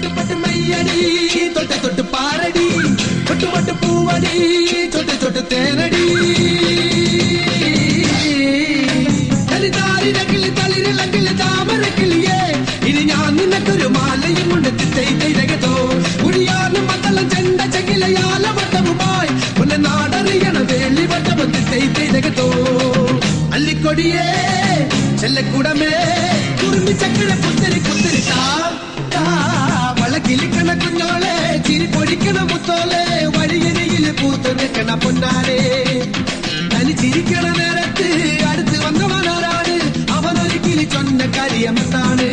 பட்டு பட்டு மையடி தொட்டு தொட்டு பாரடி தொட்டு பட்டு பூவடி தொட்டு தொட்டு தேனடி കളിതാരി കിളി തളിരില കിളി താമര കിളിയേ ഇനി ഞാൻ നിനക്കൊരു മാലയും കൊണ്ട് തിത്തോ കുടിയാനും മക്കളും ചെണ്ട ചെകിലയാല വട്ടവുമായി ഉന്നെ നാടറിയണ വേളി വട്ടവും തിത്തോ അല്ലിക്കൊടിയേ ചെല്ലക്കൂടമേ കുറുമ്പി ചക്കിട കുത്തിരി കുത്തിരി വളക്കിലിക്കണ കുഞ്ഞോളെ ചിരി പൊടിക്കണ മുത്തോളെ വഴിയരികിൽ പൂത്തു നിൽക്കണ പൊന്നാരെ തനി ചിരിക്കണ നേരത്ത് അടുത്ത് വന്നവനാരാണ് അവനൊരിക്കലും ചൊന്ന കാര്യമെന്താണ്